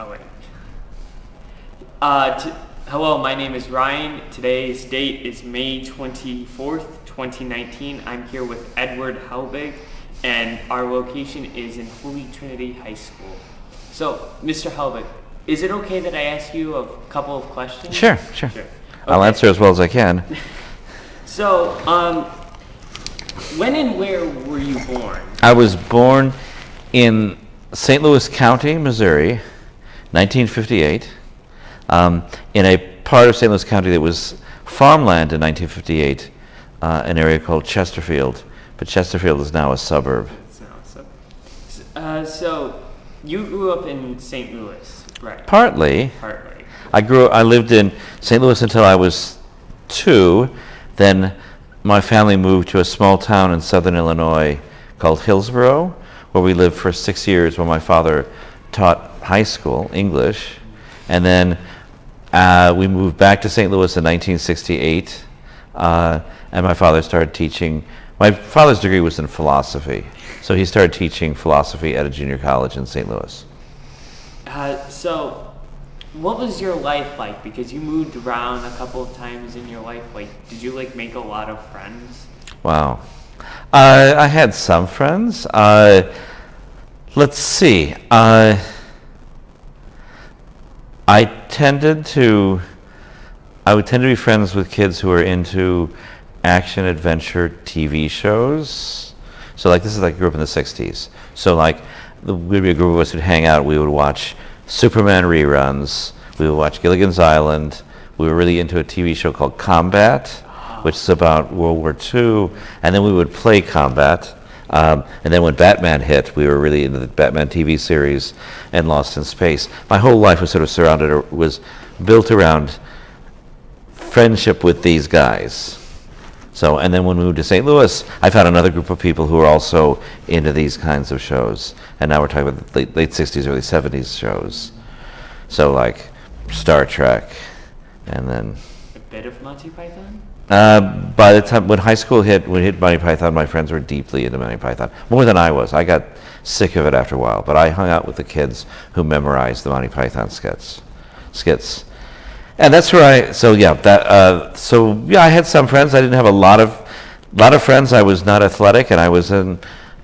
Oh, wait. Hello, my name is Ryan. Today's date is May 24th, 2019. I'm here with Edward Helbig, and our location is in Holy Trinity High School. So, Mr. Helbig, is it okay that I ask you a couple of questions? Sure. Okay. I'll answer as well as I can. So, when and where were you born? I was born in St. Louis County, Missouri, 1958, in a part of St. Louis County that was farmland in 1958, an area called Chesterfield, but Chesterfield is now a suburb. So, you grew up in St. Louis, right? Partly. Partly. I lived in St. Louis until I was 2. Then my family moved to a small town in southern Illinois called Hillsboro, where we lived for 6 years, where my father taught high school English. And then we moved back to St. Louis in 1968, and my father started teaching. My father's degree was in philosophy, so he started teaching philosophy at a junior college in St. Louis. So, what was your life like? Because you moved around a couple of times in your life. Like, did you make a lot of friends? Wow. I had some friends. Let's see. I would tend to be friends with kids who are into action adventure TV shows. So this is grew up in the 60s. So we'd be a group of us who'd hang out. We would watch Superman reruns. We would watch Gilligan's Island. We were really into a TV show called Combat, which is about World War II. And then we would play Combat. And then when Batman hit, we were really into the Batman TV series and Lost in Space. My whole life was sort of was built around friendship with these guys. So, and then when we moved to St. Louis, I found another group of people who were also into these kinds of shows. And now we're talking about the late 60s, early 70s shows. So Star Trek, and then a bit of Monty Python? By the time when high school hit Monty Python, my friends were deeply into Monty Python, more than I was. I got sick of it after a while, but I hung out with the kids who memorized the Monty Python skits, and that's where I had some friends. I didn't have a lot of friends. I was not athletic, and I was a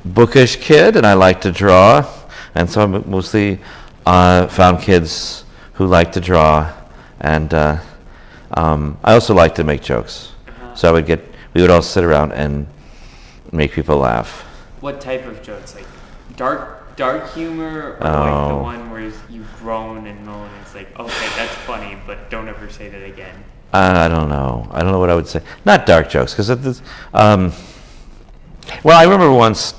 bookish kid, and I liked to draw, and so I mostly found kids who liked to draw, and I also liked to make jokes. So we would all sit around and make people laugh. What type of jokes? Dark humor, or the one where you groan and moan? It's okay, that's funny, but don't ever say that again. I don't know. I don't know what I would say. Not dark jokes, because well, I remember once.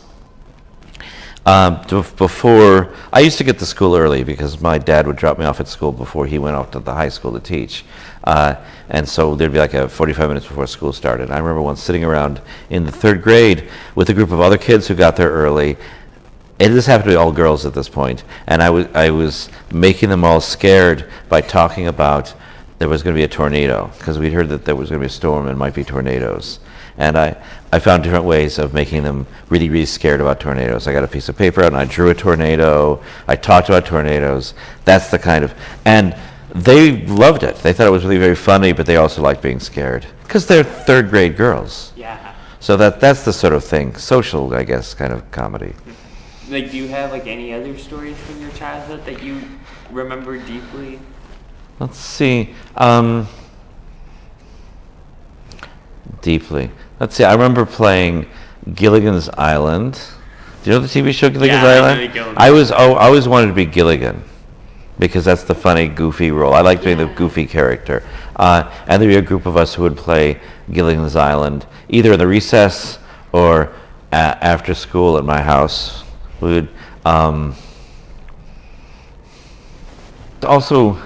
Before, I used to get to school early because my dad would drop me off at school before he went off to the high school to teach. And so there'd be 45 minutes before school started. I remember once sitting around in the 3rd grade with a group of other kids who got there early. And this happened to be all girls at this point. And I was making them all scared by talking about there was going to be a tornado, because we'd heard that there was going to be a storm and might be tornadoes. And I found different ways of making them really, really scared about tornadoes. I got a piece of paper out and I drew a tornado. I talked about tornadoes. That's the kind of, and they loved it. They thought it was really very funny, but they also liked being scared because they're 3rd grade girls. Yeah. So that's the sort of thing, social, I guess, kind of comedy. Do you have any other stories from your childhood that you remember deeply? Let's see. Deeply. Let's see. I remember playing Gilligan's Island. Do you know the TV show Gilligan's Island? I always wanted to be Gilligan because that's the funny, goofy role. I liked being the goofy character. And there'd be a group of us who would play Gilligan's Island either in the recess or after school at my house. We would also,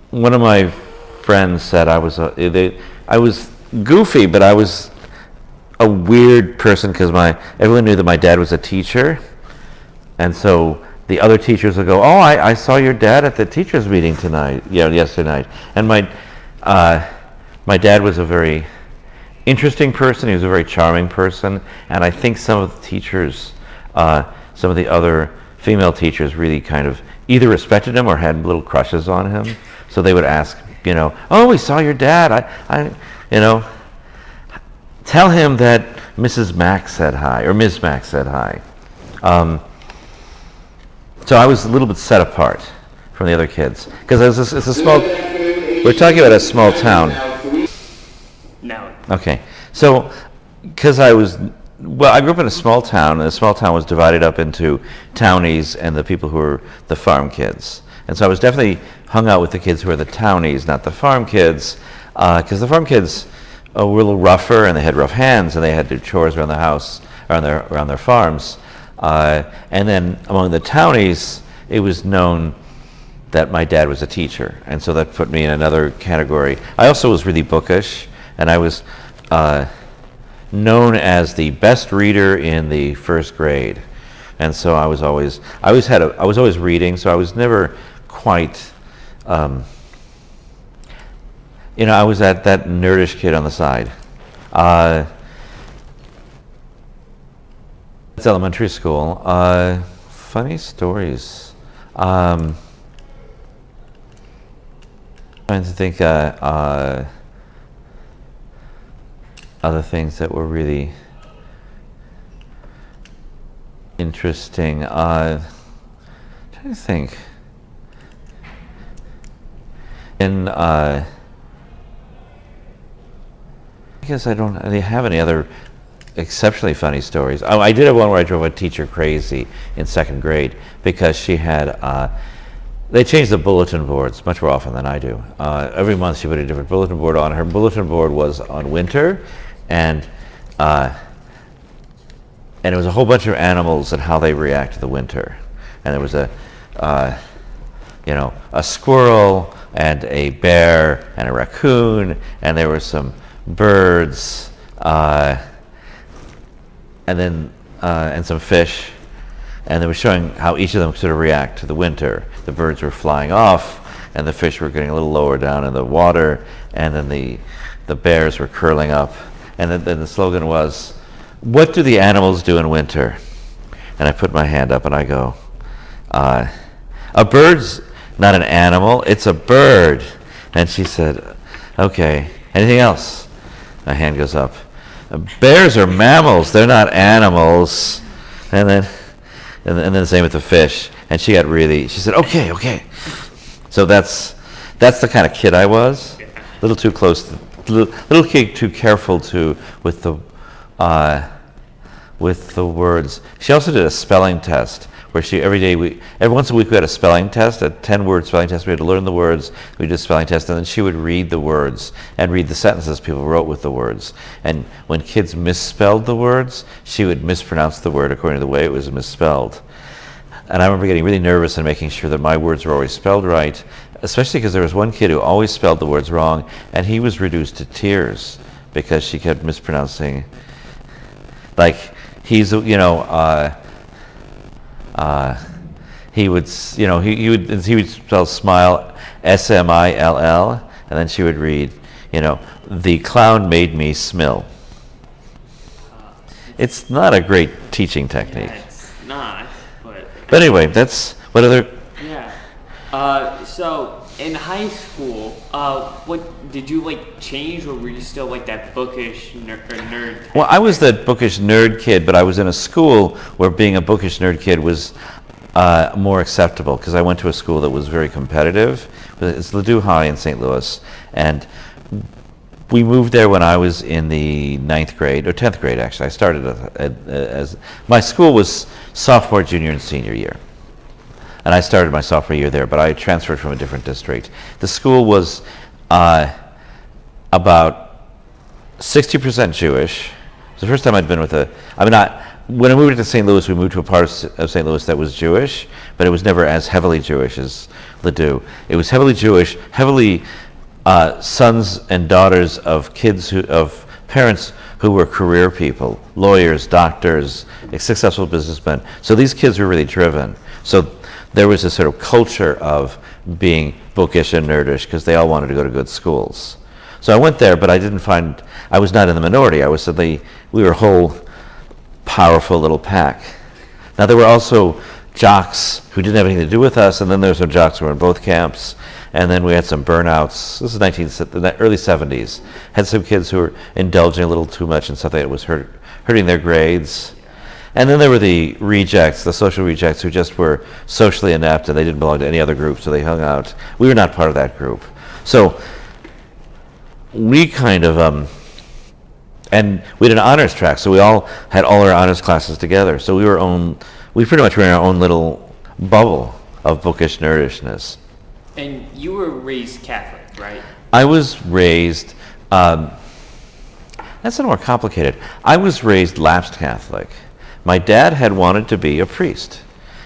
one of my friends said I was goofy, but I was a weird person because everyone knew that my dad was a teacher, and so the other teachers would go, "Oh, I saw your dad at the teachers' meeting yesterday night." And my dad was a very interesting person. He was a very charming person, and I think some of the teachers, some of the other female teachers, really kind of either respected him or had little crushes on him. So they would ask, oh, we saw your dad. You know, tell him that Mrs. Mack said hi, or Ms. Mack said hi. So I was a little bit set apart from the other kids because it's a small. We're talking about a small town. No. Okay, so because I grew up in a small town, and the small town was divided up into townies and the people who were the farm kids. And so I was definitely hung out with the kids who were the townies, not the farm kids, because the farm kids were a little rougher and they had rough hands and they had to do chores around the house, around their farms. And then among the townies, it was known that my dad was a teacher, and so that put me in another category. I also was really bookish, and I was known as the best reader in the first grade, and so I was always reading. So I was never quite, I was that nerdish kid on the side. It's elementary school. Funny stories. Trying to think other things that were really interesting. Trying to think. I guess I don't really have any other exceptionally funny stories. Oh, I did have one where I drove a teacher crazy in second grade because she had. They changed the bulletin boards much more often than I do. Every month she put a different bulletin board on. Her bulletin board was on winter, and it was a whole bunch of animals and how they react to the winter. And there was a squirrel and a bear and a raccoon, and there were some birds, and some fish. And they were showing how each of them sort of react to the winter. The birds were flying off, and the fish were getting a little lower down in the water, and then the bears were curling up. And then the slogan was, "What do the animals do in winter?" And I put my hand up and I go, "A bird's not an animal, it's a bird." And she said, "Okay, anything else?" My hand goes up. "Bears are mammals, they're not animals." And then the same with the fish. And she said, okay. So that's the kind of kid I was. A little too close, little kid too careful with the words. She also did a spelling test where every once a week we had a spelling test, a 10-word spelling test. We had to learn the words. We did a spelling test, and then she would read the words and read the sentences people wrote with the words. And when kids misspelled the words, she would mispronounce the word according to the way it was misspelled. And I remember getting really nervous and making sure that my words were always spelled right, especially because there was one kid who always spelled the words wrong, and he was reduced to tears because she kept mispronouncing. Like, he would spell smile SMILL, and then she would read, "The clown made me smill." It's not a great teaching technique. Yeah, it's not. But anyway, that's what other. Yeah. So in high school, what did you change, or were you still like that bookish nerd? Well, I was that bookish nerd kid, but I was in a school where being a bookish nerd kid was more acceptable because I went to a school that was very competitive. It's Ladue High in St. Louis, and we moved there when I was in the 9th grade, or 10th grade actually. I started as my school was sophomore, junior, and senior year. And I started my sophomore year there, but I transferred from a different district. The school was about 60% Jewish. It was the first time I'd been when I moved to St. Louis, we moved to a part of St. Louis that was Jewish, but it was never as heavily Jewish as Ladue. It was heavily Jewish, heavily sons and daughters of parents who were career people, lawyers, doctors, successful businessmen. So these kids were really driven. So there was a sort of culture of being bookish and nerdish because they all wanted to go to good schools. So I went there, but I was not in the minority. We were a whole powerful little pack. Now there were also jocks who didn't have anything to do with us, and then there were some jocks who were in both camps, and then we had some burnouts. This is the early 70s. Had some kids who were indulging a little too much in something that was hurting their grades. And then there were the rejects, the social rejects, who just were socially inept and they didn't belong to any other group, so they hung out. We were not part of that group. So we kind of, and we had an honors track, so we all had all our honors classes together. So we pretty much were in our own little bubble of bookish nerdishness. And you were raised Catholic, right? I was raised, that's a little more complicated. I was raised lapsed Catholic. My dad had wanted to be a priest,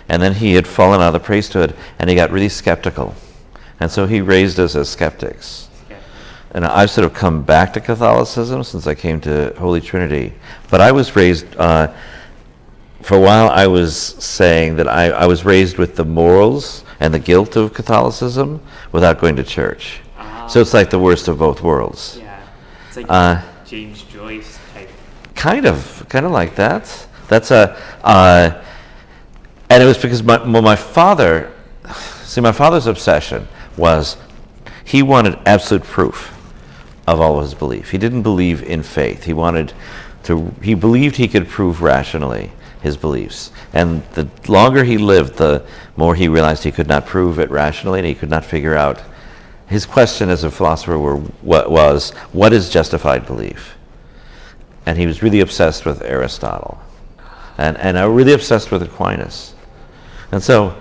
and then he had fallen out of the priesthood, and he got really skeptical. And so he raised us as skeptics. Yeah. And I've sort of come back to Catholicism since I came to Holy Trinity. But I was raised, for a while I was saying that I was raised with the morals and the guilt of Catholicism without going to church. So it's like the worst of both worlds. Yeah, it's like James Joyce type. Kind of like that. That's and it was because my father's obsession was he wanted absolute proof of all of his belief. He didn't believe in faith. He believed he could prove rationally his beliefs. And the longer he lived, the more he realized he could not prove it rationally, and he could not figure out. His question as a philosopher was, what is justified belief? And he was really obsessed with Aristotle. And I'm really obsessed with Aquinas. And so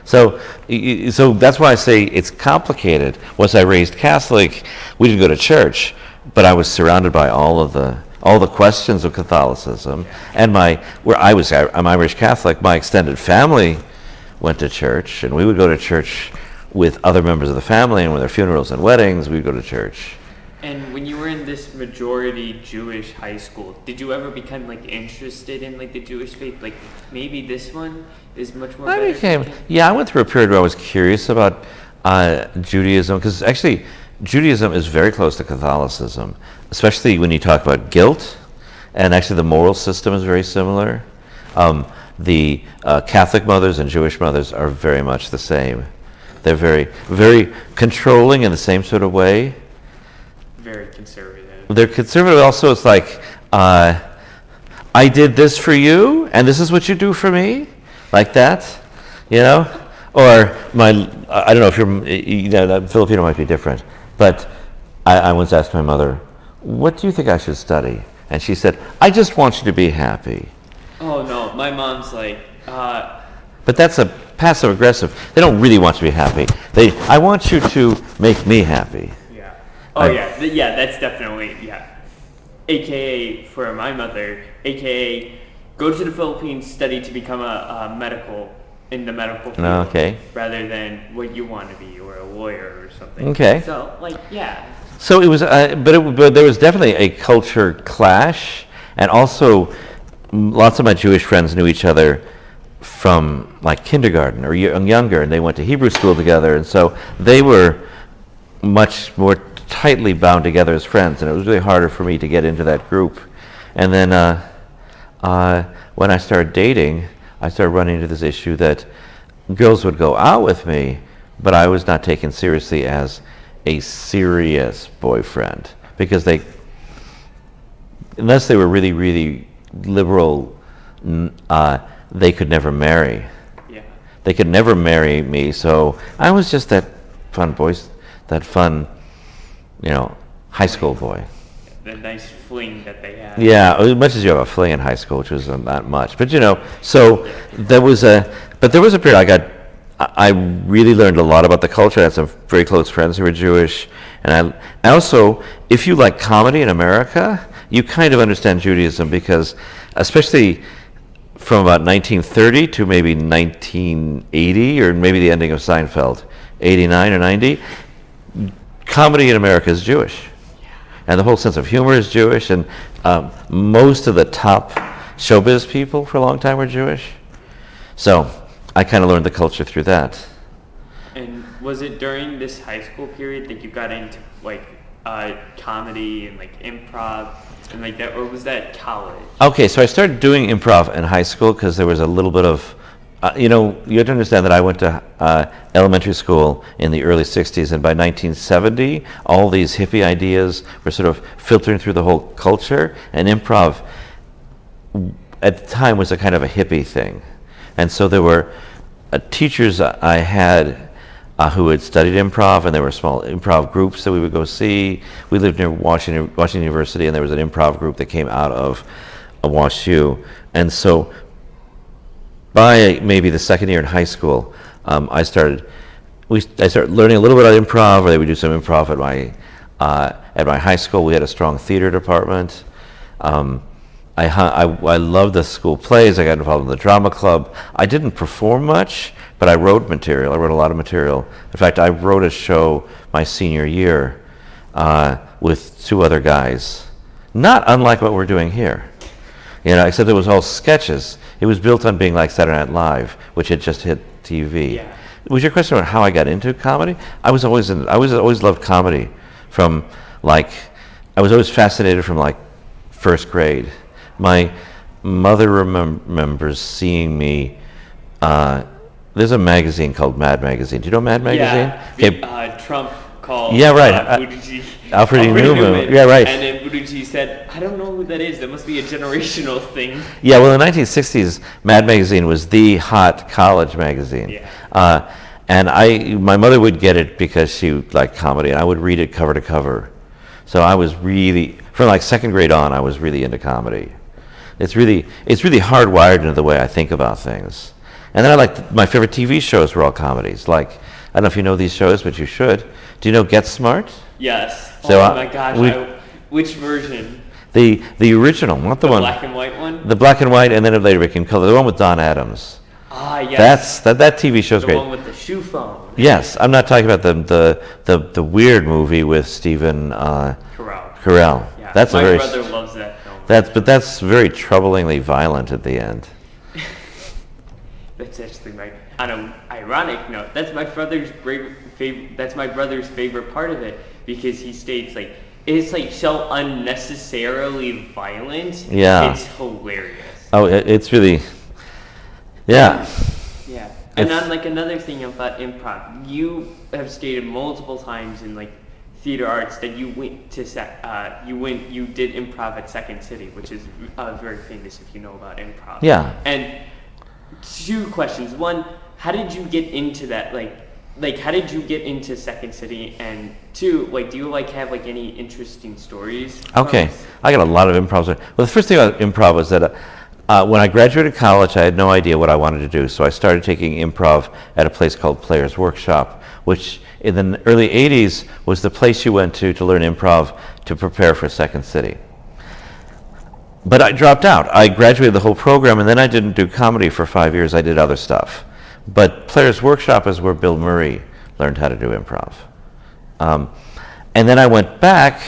that's why I say it's complicated. Was I raised Catholic? We didn't go to church, but I was surrounded by all the questions of Catholicism. And I'm Irish Catholic. My extended family went to church, and we would go to church with other members of the family, and with their funerals and weddings, we'd go to church. And when you were in this majority Jewish high school, did you ever become interested in the Jewish faith? Like maybe this one is much more better? I went through a period where I was curious about Judaism, because actually Judaism is very close to Catholicism, especially when you talk about guilt, and actually the moral system is very similar. The Catholic mothers and Jewish mothers are very much the same. They're very, very controlling in the same sort of way. Very conservative. They're conservative. Also, it's like, I did this for you, and this is what you do for me, like that, Or I don't know if you're, Filipino might be different, but I once asked my mother, "What do you think I should study?" And she said, "I just want you to be happy." Oh no, my mom's like. But that's a passive aggressive. They don't really want you to be happy. I want you to make me happy. That's definitely, AKA for my mother, AKA go to the Philippines, study to become in the medical field. Okay. Rather than what you want to be, or a lawyer or something. Okay. So, So it was, but there was definitely a culture clash, and also lots of my Jewish friends knew each other from kindergarten or younger, and they went to Hebrew school together, and so they were much more tightly bound together as friends, and it was really harder for me to get into that group. And then when I started dating, I started running into this issue that girls would go out with me, but I was not taken seriously as a serious boyfriend, because unless they were really, really liberal, they could never marry. Yeah. They could never marry me, so I was just that fun, high school boy. The nice fling that they had. Yeah, as much as you have a fling in high school, which was not much. But so there was a period I really learned a lot about the culture. I had some very close friends who were Jewish, and I also, if you like comedy in America, you kind of understand Judaism, because especially from about 1930 to maybe 1980, or maybe the ending of Seinfeld, 89 or 90, comedy in America is Jewish. And the whole sense of humor is Jewish, and most of the top showbiz people for a long time were Jewish. So I kind of learned the culture through that. And was it during this high school period that you got into comedy and improv and that, or was that college? Okay, so I started doing improv in high school because there was a little bit of You know, you have to understand that I went to elementary school in the early 60s, and by 1970, all these hippie ideas were sort of filtering through the whole culture, and improv at the time was a kind of a hippie thing. And so there were teachers I had who had studied improv, and there were small improv groups that we would go see. We lived near Washington University, and there was an improv group that came out of WashU. And so by maybe the second year in high school, I started learning a little bit about improv, or they would do some improv at my high school. We had a strong theater department. I loved the school plays. I got involved in the drama club. I didn't perform much, but I wrote material. I wrote a lot of material. In fact, I wrote a show my senior year with two other guys, not unlike what we're doing here. You know, except it was all sketches. It was built on being like Saturday Night Live, which had just hit TV. Yeah. Was your question about how I got into comedy? I was always loved comedy from I was always fascinated from like first grade. My mother remembers seeing me. There's a magazine called Mad Magazine. Do you know Mad Magazine? Yeah. Trump called. Yeah, right. Alfred E. Newman. Yeah, right. And then Buttigieg said, "I don't know who that is. That must be a generational thing." Yeah, well, in the 1960s, Mad Magazine was the hot college magazine. Yeah. And my mother would get it because she liked comedy, and I would read it cover to cover. So I was really, from like second grade on, I was really into comedy. It's really hardwired into the way I think about things. And then my favorite TV shows were all comedies. Like, I don't know if you know these shows, but you should. Do you know Get Smart? Yes. So, oh my gosh, which version? The original, not the one. The black and white one? The black and white, and then it later became color. The one with Don Adams. Ah, yes. That TV show's the great. The one with the shoe phone. Yes, I'm not talking about the weird movie with Stephen Carell. Yeah. That's my brother loves that film. But that's very troublingly violent at the end. That's actually on an ironic note. That's my brother's favorite. That's my brother's favorite part of it, because he states it's like so unnecessarily violent. Yeah. It's hilarious. Oh, it's really. Yeah. Yeah. And on another thing about improv, you have stated multiple times in theater arts that you went to you did improv at Second City, which is very famous if you know about improv. Yeah. And two questions. One, how did you get into that? How did you get into Second City? And two, do you have any interesting stories? Okay, I got a lot of improv. Well, the first thing about improv was that when I graduated college, I had no idea what I wanted to do, so I started taking improv at a place called Players Workshop, which in the early 80s was the place you went to learn improv to prepare for Second City. But I dropped out. I graduated the whole program, and then I didn't do comedy for 5 years. I did other stuff. But Players Workshop is where Bill Murray learned how to do improv. And then I went back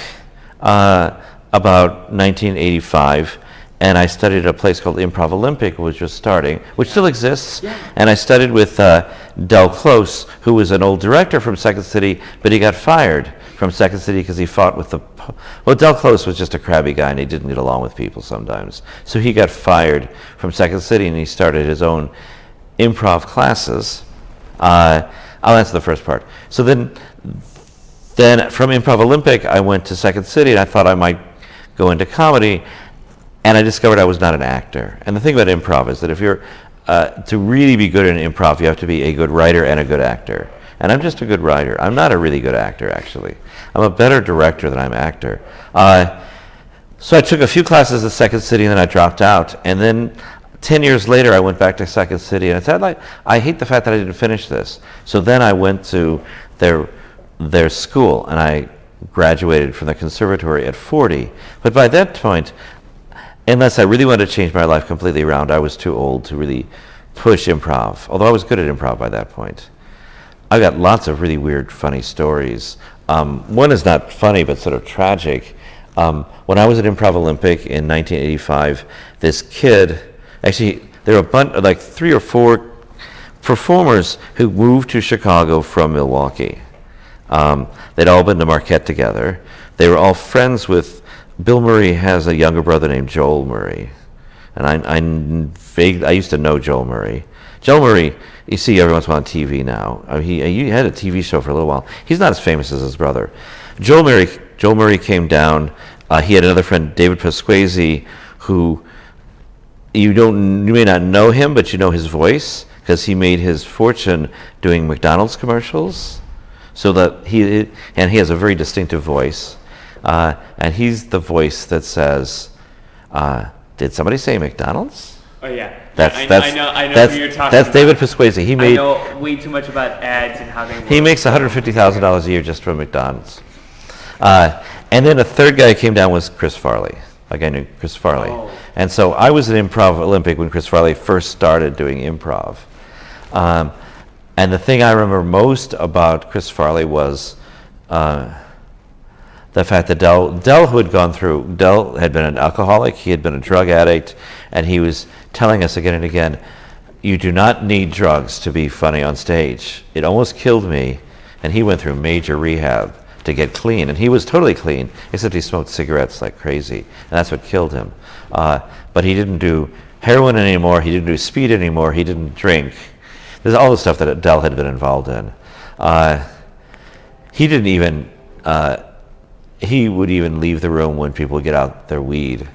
about 1985, and I studied at a place called Improv Olympic, which was starting, which still exists. Yeah. And I studied with Del Close, who was an old director from Second City, but he got fired from Second City because he fought with Del Close was just a crabby guy, and he didn't get along with people sometimes. So he got fired from Second City, and he started his own improv classes. I'll answer the first part. So then from Improv Olympic, I went to Second City, and I thought I might go into comedy, and I discovered I was not an actor. And the thing about improv is that if you're to really be good in improv, you have to be a good writer and a good actor. And I'm just a good writer. I'm not a really good actor, actually. I'm a better director than I'm an actor. So I took a few classes at Second City, and then I dropped out. And then 10 years later, I went back to Second City, and I said, I hate the fact that I didn't finish this. So then I went to their school, and I graduated from the conservatory at 40. But by that point, unless I really wanted to change my life completely around, I was too old to really push improv, although I was good at improv by that point. I got lots of really weird, funny stories. One is not funny, but sort of tragic. When I was at Improv Olympic in 1985, this kid, actually, there were a bunch, 3 or 4 performers who moved to Chicago from Milwaukee. They'd all been to Marquette together. They were all friends with, Bill Murray has a younger brother named Joel Murray. And I used to know Joel Murray. Joe Murray, you see every once in a while on TV now. I mean, he had a TV show for a little while. He's not as famous as his brother. Joe Murray came down. He had another friend, David Pasquesi, who you may not know him, but you know his voice because he made his fortune doing McDonald's commercials. So that he has a very distinctive voice, and he's the voice that says, "Did somebody say McDonald's?" Oh yeah. I know who you're talking That's about. David Pasquesi. I know way too much about ads and how they work. He makes $150,000 a year just from McDonald's. And then a third guy who came down was Chris Farley. A guy named Chris Farley. Oh. And so I was at Improv Olympic when Chris Farley first started doing improv. And the thing I remember most about Chris Farley was the fact that Del, who had gone through, Del had been an alcoholic, he had been a drug addict, and he was telling us again and again, you do not need drugs to be funny on stage. It almost killed me, and he went through major rehab to get clean, and he was totally clean, except he smoked cigarettes like crazy, and that's what killed him. But he didn't do heroin anymore, he didn't do speed anymore, he didn't drink. There's all the stuff that Del had been involved in. He didn't even, he would even leave the room when people would get out their weed.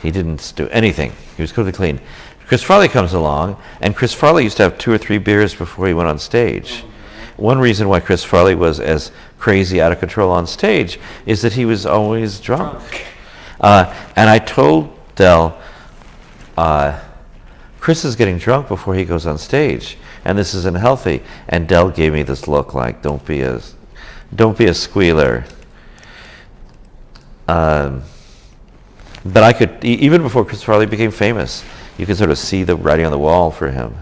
He didn't do anything. He was totally clean. Chris Farley comes along, and Chris Farley used to have 2 or 3 beers before he went on stage. One reason why Chris Farley was as crazy out of control on stage is that he was always drunk. And I told Del, Chris is getting drunk before he goes on stage, and this isn't healthy. And Del gave me this look like, don't be a squealer. But I could, even before Chris Farley became famous, you could sort of see the writing on the wall for him.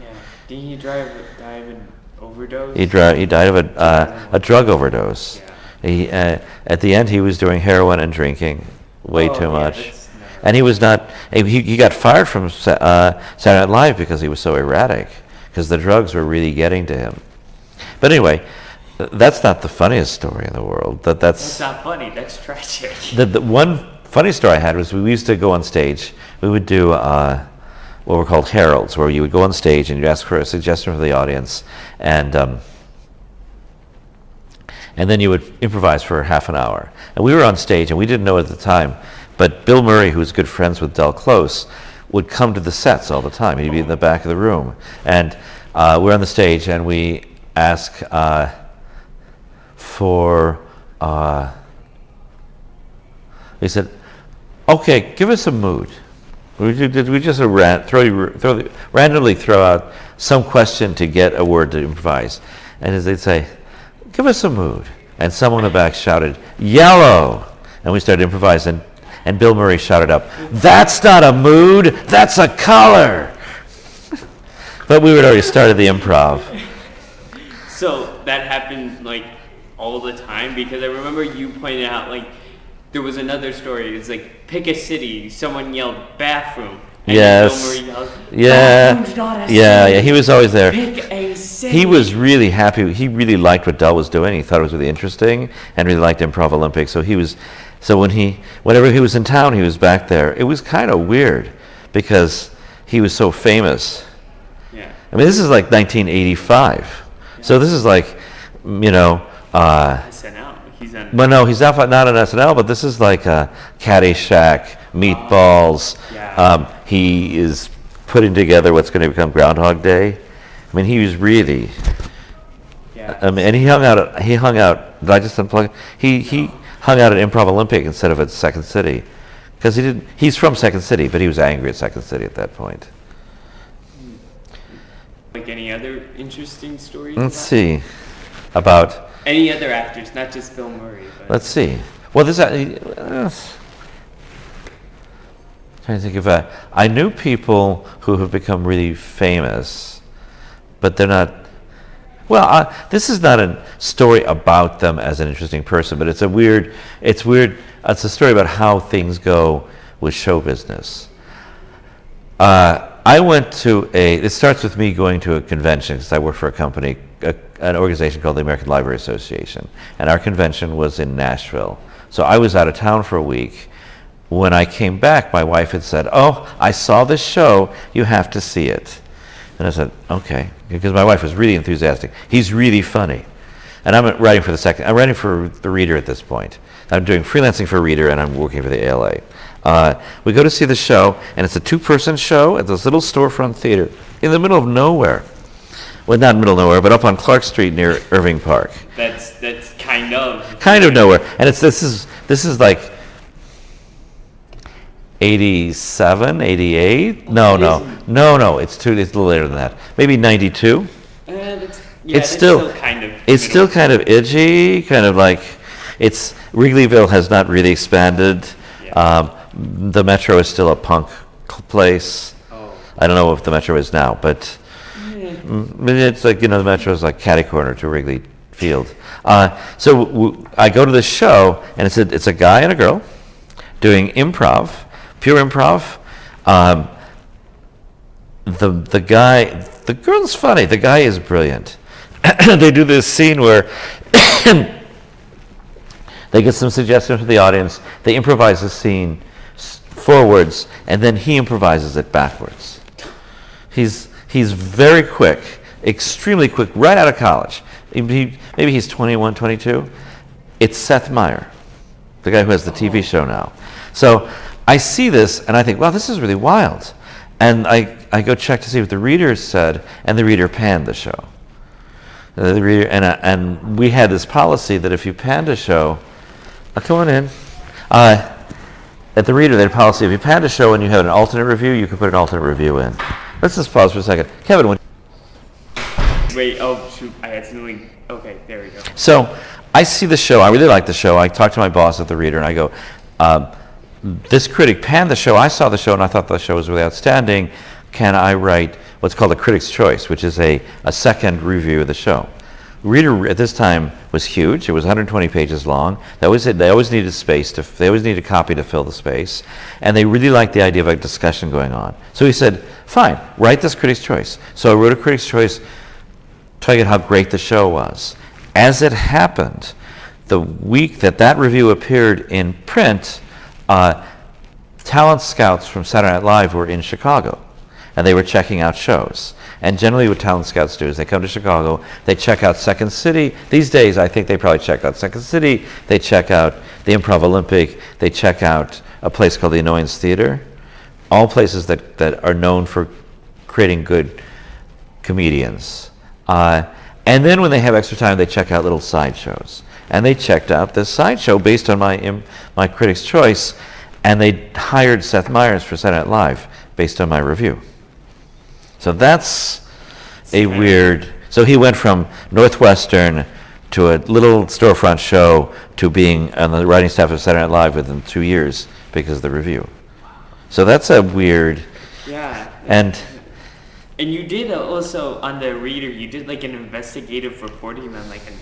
Yeah. Didn't he die of an overdose? He died of a drug overdose. Yeah. At the end, he was doing heroin and drinking way too much. Yeah, And he was not, he got fired from Saturday Night Live because he was so erratic, because the drugs were really getting to him. But anyway, that's not the funniest story in the world. That's not funny, that's tragic. The one funny story I had was we used to go on stage, we would do what were called heralds, where you would go on stage and you'd ask for a suggestion from the audience, and then you would improvise for half an hour. And we were on stage, and we didn't know at the time, but Bill Murray, who was good friends with Del Close, would come to the sets all the time. He'd be in the back of the room. And we're on the stage, and we ask he said, okay, give us a mood. We just randomly throw out some question to get a word to improvise. And as they'd say, give us a mood. And someone in the back shouted, yellow. And we started improvising. And Bill Murray shouted up, that's not a mood, that's a color. But we had already started the improv. So that happened like all the time, because I remember you pointed out like there was another story. It's like pick a city. Someone yelled bathroom. And Yes. Bill Murray yelled, Yeah. "Bathroom's not a Yeah. city. Yeah. He was always there. Pick a city." He was really happy. He really liked what Del was doing. He thought it was really interesting, and really liked Improv Olympics. So he was. So whenever he was in town, he was back there. It was kind of weird because he was so famous. Yeah. I mean, this is like 1985. So this is like, SNL. He's on. well, no, he's not on SNL, but this is like Caddyshack, Meatballs. Yeah. He is putting together what's going to become Groundhog Day. I mean, he was really. Yeah. And he hung out. Did I just unplug? He hung out at Improv Olympic instead of at Second City, because he's from Second City, but he was angry at Second City at that point. Like any other interesting stories? Let's see about. Any other actors, not just Bill Murray. But Let's see. Well, trying to think of I knew people who have become really famous, but they're not. Well, this is not a story about them as an interesting person, but it's weird. It's a story about how things go with show business. I went to it starts with me going to a convention, because I work for a company, an organization called the American Library Association, and our convention was in Nashville. So I was out of town for a week. When I came back, my wife had said, oh, I saw this show, you have to see it. And I said, okay, because my wife was really enthusiastic. He's really funny. And I'm writing for I'm writing for the Reader at this point. I'm doing freelancing for Reader, and I'm working for the ALA. We go to see the show, and it's a 2-person show at this little storefront theater in the middle of nowhere. Well, not middle of nowhere, but up on Clark Street near Irving Park. That's kind of Nowhere. And this is like 87, 88? No. It's a little later than that. Maybe 92. It's still kind of. It's still kind of edgy, kind of like Wrigleyville has not really expanded. Yeah. The Metro is still a punk place. Oh. I don't know if the Metro is now, but it's like, the Metro is like catty corner to Wrigley Field. So I go to this show, and it's a guy and a girl doing improv, pure improv. The girl's funny. The guy is brilliant. They do this scene where they get some suggestions from the audience. They improvise the scene forwards, and then he improvises it backwards. He's very quick, extremely quick, right out of college. Maybe he's 21, 22. It's Seth Meyer, the guy who has the TV show now. So I see this, and I think, wow, this is really wild. And I go check to see what the Reader said, and the Reader panned the show. The Reader, and we had this policy that if you panned a show, come on in. At the Reader, they had a policy, if you panned a show and you had an alternate review, you could put an alternate review in. Let's just pause for a second. Kevin, wait, oh shoot, I accidentally, okay, there we go. So, I see the show, I really like the show. I talked to my boss at the Reader, and I go, this critic panned the show, I saw the show, and I thought the show was really outstanding. Can I write what's called a critic's choice, which is a second review of the show? Reader at this time was huge. It was 120 pages long. They always needed space they always needed a copy to fill the space, and they really liked the idea of a discussion going on. So he said, "Fine, write this critic's choice." So I wrote a critic's choice, telling it how great the show was. As it happened, the week that review appeared in print, talent scouts from Saturday Night Live were in Chicago, and they were checking out shows. And generally what talent scouts do is they come to Chicago, they check out Second City. These days, I think they probably check out Second City, they check out the Improv Olympic, they check out a place called the Annoyance Theater. All places that are known for creating good comedians. And then when they have extra time, they check out little sideshows. And they checked out this sideshow based on my critic's choice, and they hired Seth Meyers for Saturday Night Live based on my review. So that's a weird. So he went from Northwestern to a little storefront show to being on the writing staff of Saturday Night Live within 2 years because of the review. So that's a weird. Yeah. And you did also on the Reader. You did like an investigative reporting on like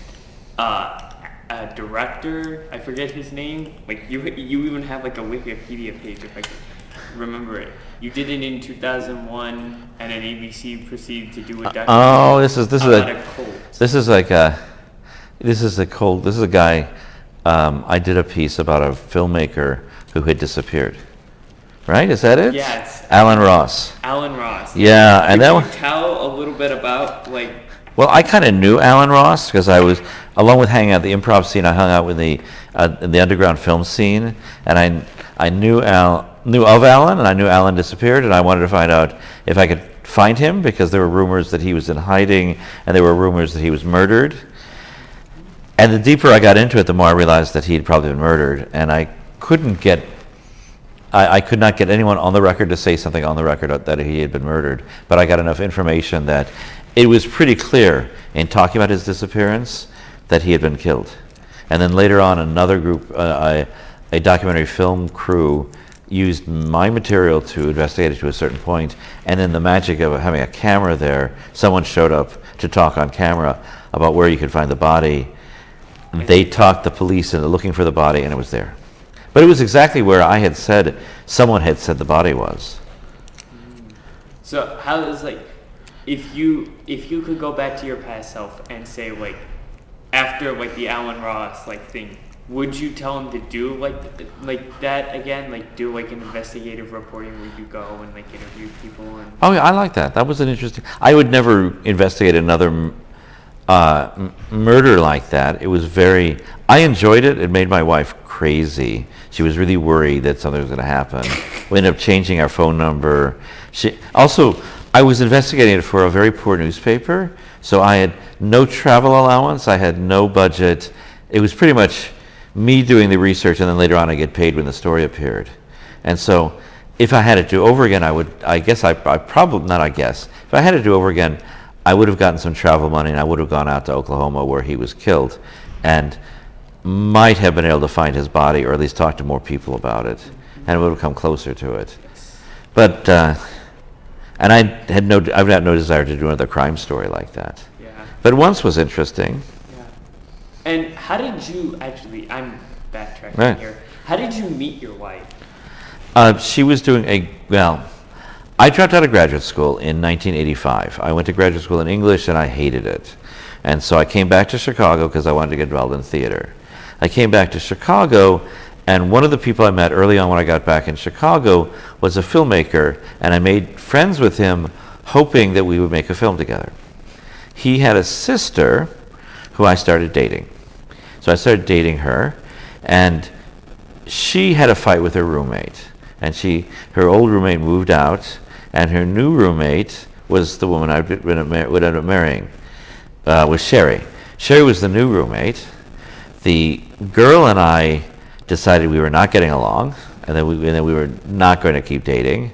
a director. I forget his name. Like you even have like a Wikipedia page if I can remember it. You did it in 2001, and then ABC proceeded to do a documentary. Oh, this is a guy. I did a piece about a filmmaker who had disappeared. Right? Is that it? Yes. Alan Ross. Alan Ross. Yeah, and Could you tell a little bit about like? Well, I kind of knew Alan Ross because I was, along with hanging out the improv scene, I hung out with in the underground film scene, and I knew of Alan, and I knew Alan disappeared, and I wanted to find out if I could find him because there were rumors that he was in hiding, and there were rumors that he was murdered. And the deeper I got into it, the more I realized that he had probably been murdered, and I could not get anyone on the record to say something on the record that he had been murdered, but I got enough information that it was pretty clear in talking about his disappearance that he had been killed. And then later on, another group, a documentary film crew, used my material to investigate it to a certain point, and then the magic of having a camera there, someone showed up to talk on camera about where you could find the body. They talked the police into looking for the body, and it was there. But it was exactly where I had said, someone had said the body was. So how is like, if you could go back to your past self and say like, after like the Alan Ross like thing, would you tell him to do like that again? Like do like an investigative reporting where you go and like interview people and. Oh yeah, I like that. That was an interesting. I would never investigate another murder like that. It was very. I enjoyed it. It made my wife crazy. She was really worried that something was going to happen. We ended up changing our phone number. I was investigating it for a very poor newspaper, so I had no travel allowance. I had no budget. It was pretty much me doing the research, and then later on I get paid when the story appeared. And so if I had to do over again, if I had to do over again, I would have gotten some travel money, and I would have gone out to Oklahoma where he was killed, and might have been able to find his body, or at least talk to more people about it, and it would have come closer to it. But, and I've got no desire to do another crime story like that. Yeah. But once was interesting. And how did you actually? I'm backtracking Right. here. How did you meet your wife? She was doing I dropped out of graduate school in 1985. I went to graduate school in English and I hated it. And so I came back to Chicago because I wanted to get involved in theater. I came back to Chicago, and one of the people I met early on when I got back in Chicago was a filmmaker, and I made friends with him hoping that we would make a film together. He had a sister who I started dating. So I started dating her, and she had a fight with her roommate. And her old roommate moved out, and her new roommate was the woman I would end up marrying, was Sherry. Sherry was the new roommate. The girl and I decided we were not getting along, and then we were not going to keep dating.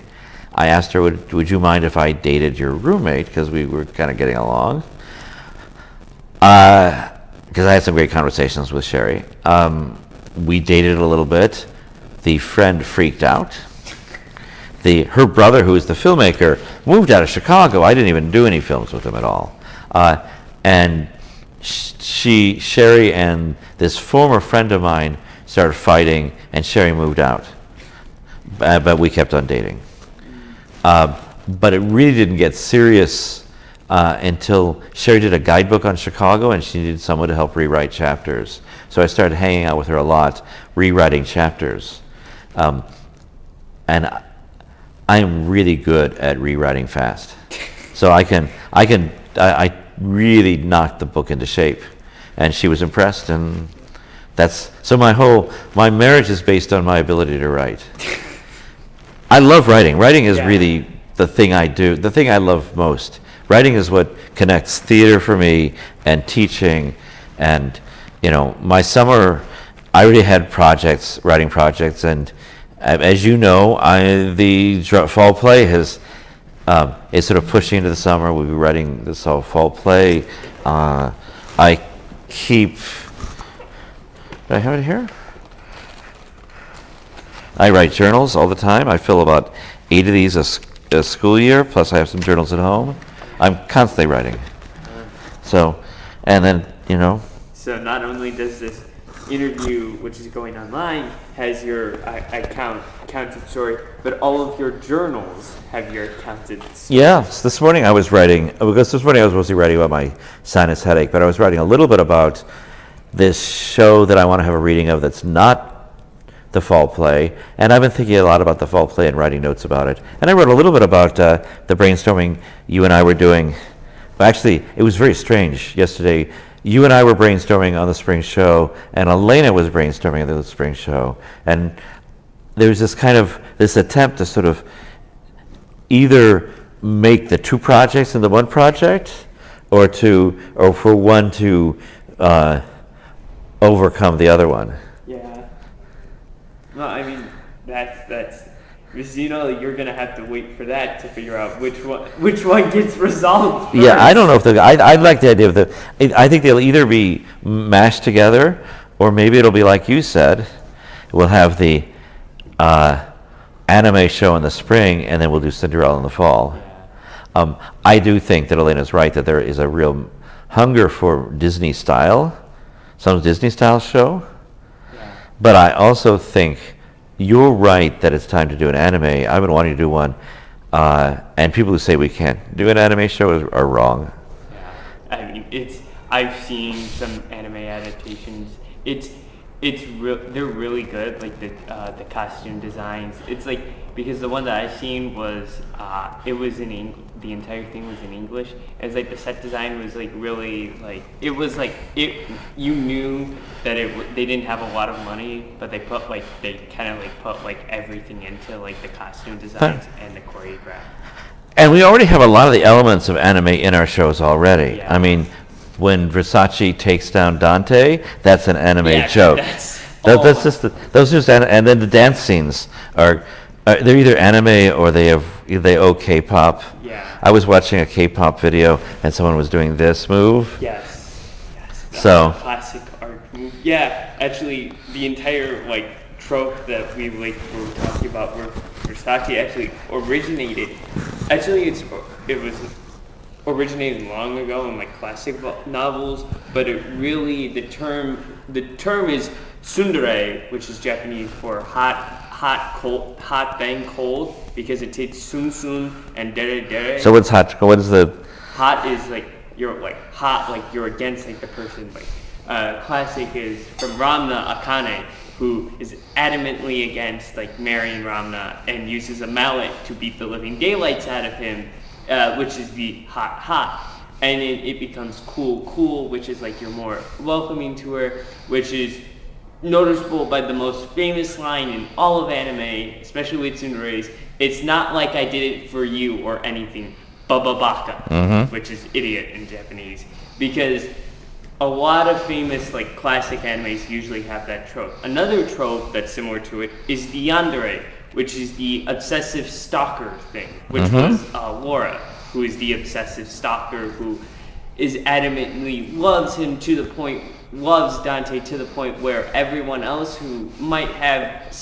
I asked her, would you mind if I dated your roommate, because we were kind of getting along. Because I had some great conversations with Sherry. We dated a little bit. The friend freaked out. Her brother, who was the filmmaker, moved out of Chicago. I didn't even do any films with him at all. And Sherry and this former friend of mine started fighting, and Sherry moved out. But we kept on dating. But it really didn't get serious until Sherry did a guidebook on Chicago, and she needed someone to help rewrite chapters. So I started hanging out with her a lot, rewriting chapters. And I'm really good at rewriting fast. So I really knocked the book into shape. And she was impressed, and so my marriage is based on my ability to write. I love writing. Writing is really the thing I do, the thing I love most. Writing is what connects theater for me and teaching. And, my summer, I already had writing projects. And as you know, the fall play is sort of pushing into the summer. We'll be writing this fall play. Do I have it here? I write journals all the time. I fill about 8 of these a school year, plus I have some journals at home. I'm constantly writing. So, and then, So not only does this interview, which is going online, has your counted story, but all of your journals have your counted story. Yeah, so this morning I was mostly writing about my sinus headache, but I was writing a little bit about this show that I want to have a reading of that's not the fall play, and I've been thinking a lot about the fall play and writing notes about it. And I wrote a little bit about the brainstorming you and I were doing. Actually, it was very strange. Yesterday, you and I were brainstorming on the spring show, and Elena was brainstorming on the spring show. And there was this attempt to sort of either make the two projects into one project, or for one to overcome the other one. Yeah. No, I mean that's because you're gonna have to wait for that to figure out which one gets resolved first. Yeah, I don't know if I like the idea of I think they'll either be mashed together, or maybe it'll be like you said, we'll have the anime show in the spring, and then we'll do Cinderella in the fall. Yeah. I do think that Elena's right, that there is a real hunger for Disney style, some Disney style show. Yeah. But I also think you're right that it's time to do an anime. I've been wanting to do one, and people who say we can't do an anime show are wrong. Yeah, I mean I've seen some anime adaptations. It's they're really good. Like the costume designs. It's like because the one that I seen was it was the entire thing was in English. It's like the set design was like really like it was like it. You knew that they didn't have a lot of money, but they kind of like put like everything into like the costume designs and the choreograph. And we already have a lot of the elements of anime in our shows already. Yeah. I mean, when Versace takes down Dante, that's an anime joke. That's just and then the dance scenes are they're either anime or they owe K-pop. Yeah. I was watching a K-pop video and someone was doing this move. Yes. So classic art move. Yeah, actually, the entire like trope that we were talking about where Versace actually originated. Actually, it was originated long ago in like classic novels, but it really the term is tsundere, which is Japanese for hot bang cold, because it takes sun and dere. So what's hot? What is the hot is like you're like hot, like you're against like the person. Like classic is from Ramna Akane, who is adamantly against like marrying Ramna and uses a mallet to beat the living daylights out of him, which is the hot. And it becomes cool, which is like you're more welcoming to her, which is noticeable by the most famous line in all of anime, especially with tsunderes. It's not like I did it for you or anything, bababaka, which is idiot in Japanese, because a lot of famous like classic animes usually have that trope. Another trope that's similar to it is the yandere, which is the obsessive stalker thing, which was Laura, who is the obsessive stalker who is adamantly loves Dante to the point where everyone else who might have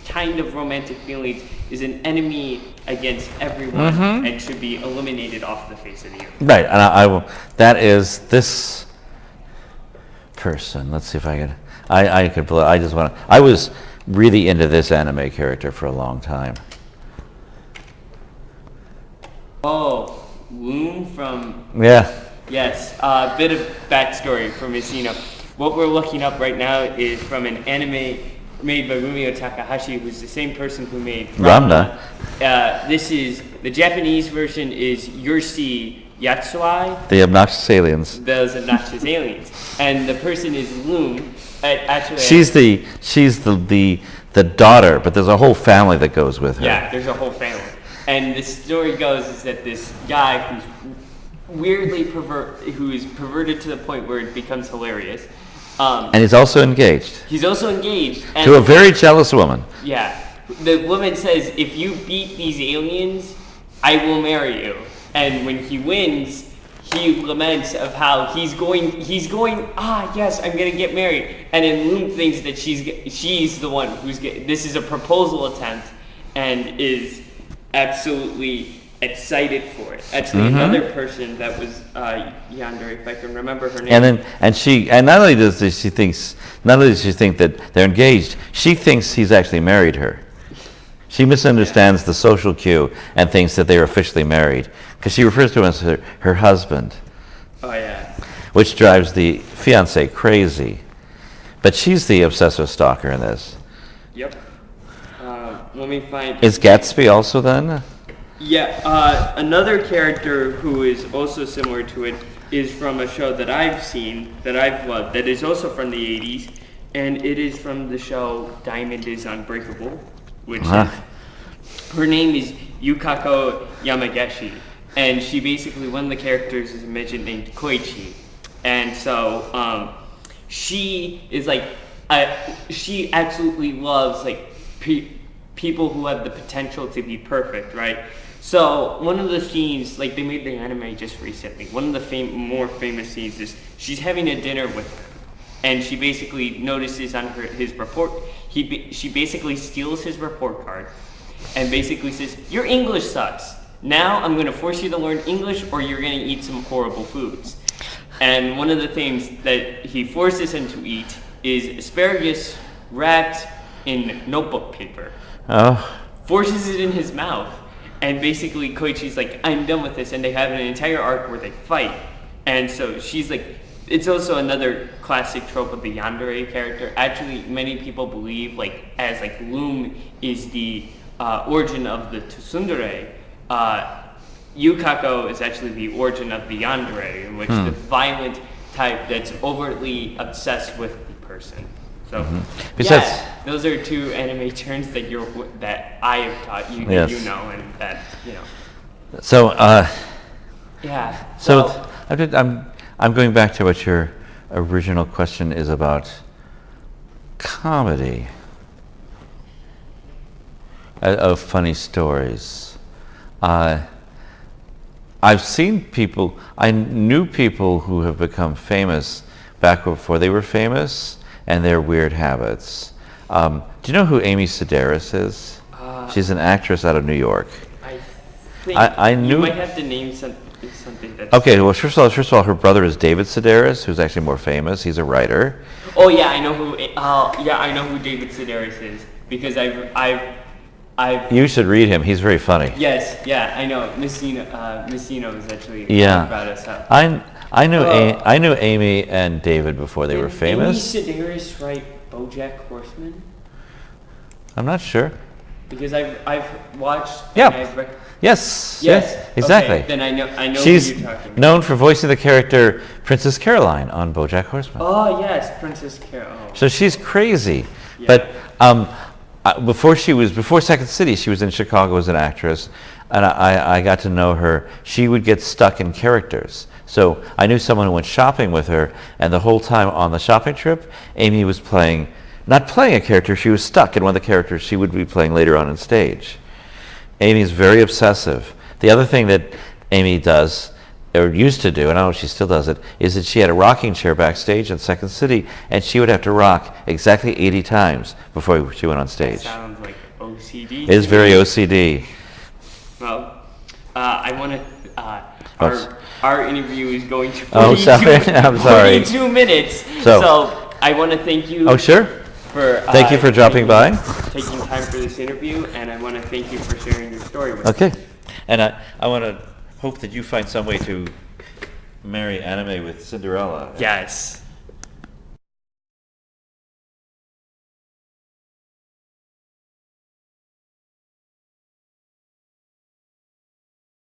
kind of romantic feelings is an enemy against everyone and should be eliminated off the face of the earth. Right, and I will. That is this person. Let's see if I can. I could. I just want to. I was really into this anime character for a long time. Oh, Loom from. Yeah. Yes, a bit of backstory from Isino. What we're looking up right now is from an anime made by Rumio Takahashi, who's the same person who made Ramna. This is, the Japanese version is Yursi Yatsuai. The obnoxious aliens. Those obnoxious aliens. And the person is Loom. Actually, she's the daughter, but there's a whole family that goes with her. Yeah, there's a whole family. And the story goes is that this guy who's who is perverted to the point where it becomes hilarious. And he's also engaged. He's also engaged. And to a very jealous woman. Yeah. The woman says, if you beat these aliens, I will marry you. And when he wins, he laments of how he's going, yes, I'm going to get married. And then Loom thinks that she's the one this is a proposal attempt and is absolutely excited for it. Actually, another person that was yandere, if I can remember her name. And not only does she think that they're engaged, she thinks he's actually married her. She misunderstands the social cue and thinks that they are officially married because she refers to him as her husband. Oh yeah. Which drives the fiance crazy. But she's the obsessive stalker in this. Yep. Let me find. Is Gatsby also then? Yeah, another character who is also similar to it is from a show that I've seen, that I've loved, that is also from the 80s, and it is from the show Diamond is Unbreakable, which is, her name is Yukako Yamageshi, and she basically, one of the characters is a midget named Koichi, and so she is like, she absolutely loves like people who have the potential to be perfect, right? So one of the scenes, like they made the anime just recently, one of the more famous scenes is she's having a dinner with her, and she basically notices on his report, she basically steals his report card, and basically says, your English sucks. Now I'm going to force you to learn English or you're going to eat some horrible foods. And one of the things that he forces him to eat is asparagus wrapped in notebook paper. Oh. Forces it in his mouth. And basically Koichi's like, I'm done with this. And they have an entire arc where they fight. And so she's like, it's also another classic trope of the yandere character. Actually, many people believe as Loom is the origin of the tsundere. Yukako is actually the origin of the yandere, in which the violent type that's overtly obsessed with the person. So, those are two anime terms that I have taught you, that you know, and that So, yeah. So well, I'm going back to what your original question is about comedy of funny stories. I've seen people, I knew people who have become famous back before they were famous, and their weird habits. Do you know who Amy Sedaris is? She's an actress out of New York. I knew. You might have to name something that's... Okay, well, first of all, her brother is David Sedaris, who's actually more famous. He's a writer. Oh yeah, I know who. I know who David Sedaris is because I've. You should read him. He's very funny. Yes, yeah, I know. Messino is actually brought us up. I knew Amy and David before they were famous. Amy Sedaris write BoJack Horseman? I'm not sure. Because I've watched. Yeah. Yes, exactly. Okay, then I know She's who you're talking about. known for voicing the character Princess Caroline on BoJack Horseman. Oh yes, Princess Caroline. Oh. So she's crazy, Yeah. but before Second City, she was in Chicago as an actress, and I got to know her. She would get stuck in characters. So I knew someone who went shopping with her, and the whole time on the shopping trip, Amy was not playing a character, she was stuck in one of the characters she would be playing later on stage. Amy is very obsessive. The other thing that Amy does, or used to do, and I don't know if she still does it, is that she had a rocking chair backstage in Second City, and she would have to rock exactly 80 times before she went on stage. That sounds like OCD. It is very OCD. Well, I want to... Our interview is going to 42, I'm sorry. 42 minutes. So I want to thank you. Oh, sure. Thank you for dropping by. Taking time for this interview, and I want to thank you for sharing your story with me. Okay. And I want to hope that you find some way to marry anime with Cinderella. Yes.